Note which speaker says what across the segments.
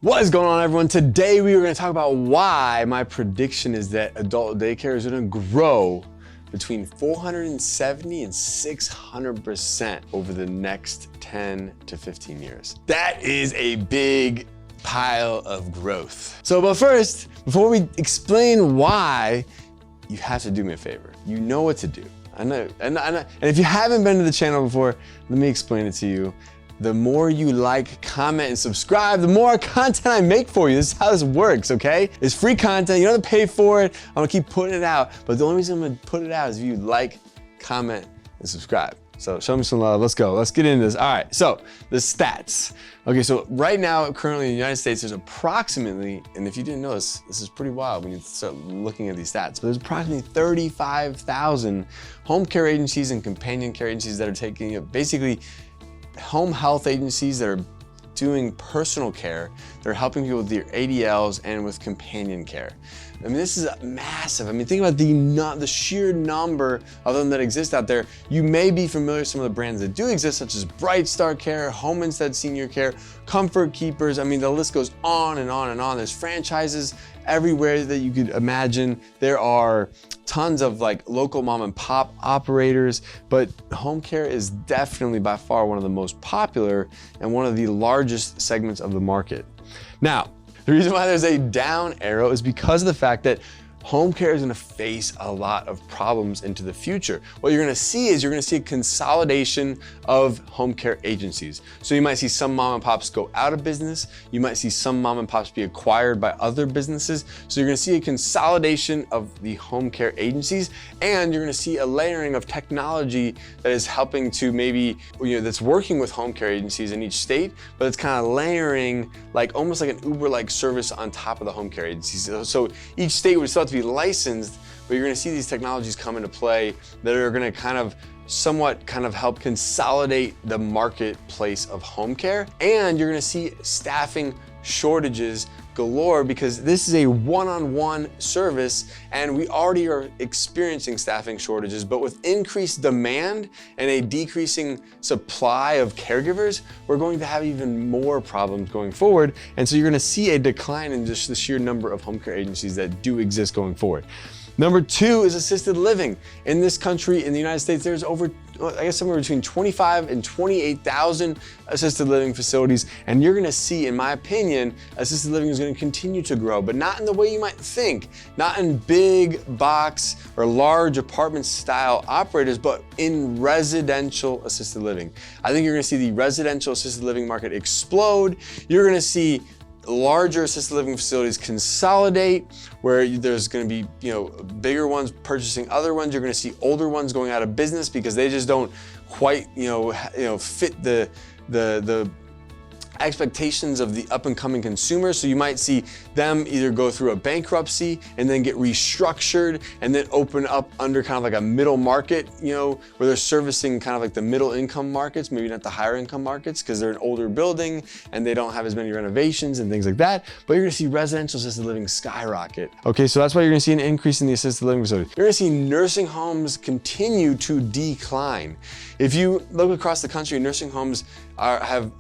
Speaker 1: What is going on, everyone? Today we are going to talk about why my prediction is that adult daycare is going to grow between 470 and 600% over the next 10 to 15 years. That is a big pile of growth. But first, before we explain why, you have to do me a favor. You know what to do. I know. And if you haven't been to the channel before, let me explain it to you. The more you like, comment, and subscribe, the more content I make for you. This is how this works, okay? It's free content, you don't have to pay for it. I'm gonna keep putting it out, but the only reason I'm gonna put it out is if you like, comment, and subscribe. So show me some love, let's go, let's get into this. All right, so the stats. Okay, so right now, currently in the United States, there's approximately, and if you didn't know this is pretty wild when you start looking at these stats, but there's approximately 35,000 home care agencies and companion care agencies that are taking basically home health agencies that are doing personal care. They're helping people with their ADLs and with companion care. I mean, this is massive. I mean, think about the sheer number of them that exist out there. You may be familiar with some of the brands that do exist, such as Bright Star Care, Home Instead Senior Care, Comfort Keepers. I mean, the list goes on and on and on. There's franchises everywhere that you could imagine. There are tons of like local mom and pop operators, but home care is definitely by far one of the most popular and one of the largest segments of the market. Now, the reason why there's a down arrow is because of the fact that home care is gonna face a lot of problems into the future. What you're gonna see is a consolidation of home care agencies. So you might see some mom and pops go out of business. You might see some mom and pops be acquired by other businesses. So you're gonna see a consolidation of the home care agencies, and you're gonna see a layering of technology that is helping to maybe, that's working with home care agencies in each state, but it's kind of layering like almost like an Uber-like service on top of the home care agencies. So each state would still have to be licensed, but you're gonna see these technologies come into play that are gonna somewhat help consolidate the marketplace of home care. And you're gonna see staffing shortages galore because this is a one-on-one service and we already are experiencing staffing shortages, but with increased demand and a decreasing supply of caregivers, we're going to have even more problems going forward. And so you're gonna see a decline in just the sheer number of home care agencies that do exist going forward. Number two is assisted living. In this country, in the United States, there's over, I guess somewhere between 25 and 28,000 assisted living facilities. And you're gonna see, in my opinion, assisted living is gonna continue to grow, but not in the way you might think, not in big box or large apartment style operators, but in residential assisted living. I think you're gonna see the residential assisted living market explode. You're gonna see larger assisted living facilities consolidate, where there's going to be bigger ones purchasing other ones. You're going to see older ones going out of business because they just don't quite fit the expectations of the up and coming consumer. So you might see them either go through a bankruptcy and then get restructured and then open up under kind of like a middle market, where they're servicing kind of like the middle income markets, maybe not the higher income markets because they're an older building and they don't have as many renovations and things like that. But you're gonna see residential assisted living skyrocket. Okay, so that's why you're gonna see an increase in the assisted living facility. You're gonna see nursing homes continue to decline. If you look across the country, nursing homes have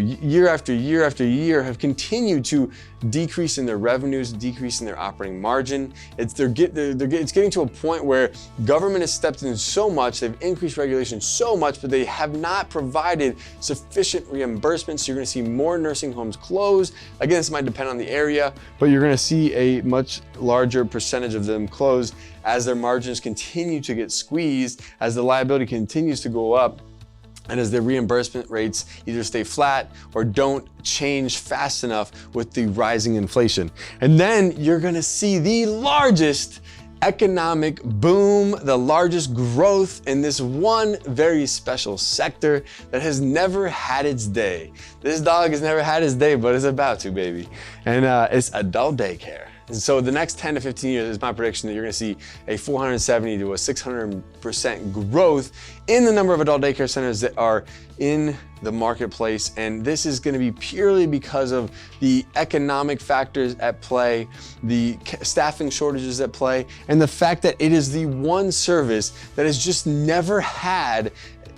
Speaker 1: year after year after year have continued to decrease in their revenues, decrease in their operating margin. It's getting to a point where government has stepped in so much, they've increased regulation so much, but they have not provided sufficient reimbursement. So you're gonna see more nursing homes close. Again, this might depend on the area, but you're gonna see a much larger percentage of them close as their margins continue to get squeezed, as the liability continues to go up, and as the reimbursement rates either stay flat or don't change fast enough with the rising inflation. And then you're gonna see the largest economic boom, the largest growth in this one very special sector that has never had its day. This dog has never had its day, but it's about to, baby. And it's adult daycare. And so the next 10 to 15 years is my prediction that you're gonna see a 470 to a 600% growth in the number of adult daycare centers that are in the marketplace. And this is gonna be purely because of the economic factors at play, the staffing shortages at play, and the fact that it is the one service that has just never had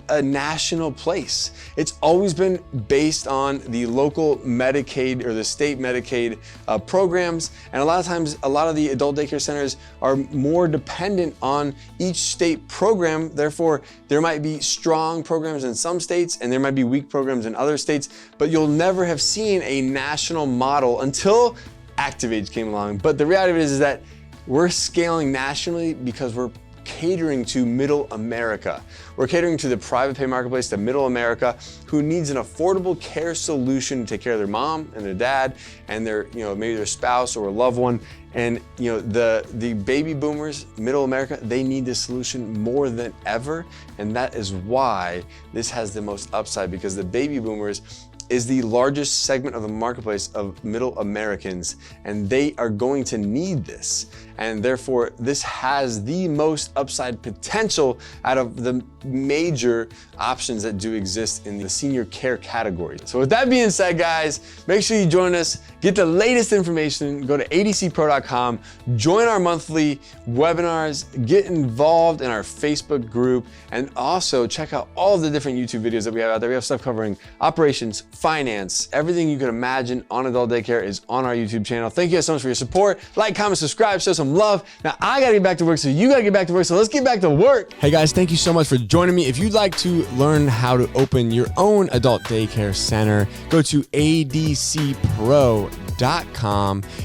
Speaker 1: a national place. It's always been based on the local Medicaid or the state Medicaid programs. And a lot of times, a lot of the adult daycare centers are more dependent on each state program. Therefore, there might be strong programs in some states and there might be weak programs in other states, but you'll never have seen a national model until ActivAge came along. But the reality of it is that we're scaling nationally because we're catering to middle America. We're catering to the private pay marketplace, to middle America, who needs an affordable care solution to take care of their mom and their dad and their, maybe their spouse or a loved one. And the baby boomers, middle America, they need this solution more than ever. And that is why this has the most upside, because the baby boomers is the largest segment of the marketplace of middle Americans, and they are going to need this. And therefore, this has the most upside potential out of the major options that do exist in the senior care category. So with that being said, guys, make sure you join us, get the latest information, go to adcpro.com, join our monthly webinars, get involved in our Facebook group, and also check out all the different YouTube videos that we have out there. We have stuff covering operations, finance, everything you can imagine on adult daycare is on our YouTube channel. Thank you guys so much for your support. Like, comment, subscribe, show some love. Now I gotta get back to work, so you gotta get back to work. So let's get back to work. Hey guys, thank you so much for joining me. If you'd like to learn how to open your own adult daycare center, go to adcpro.com.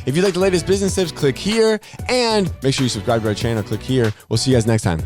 Speaker 1: If you'd like the latest business tips, click here, and make sure you subscribe to our channel. Click here. We'll see you guys next time.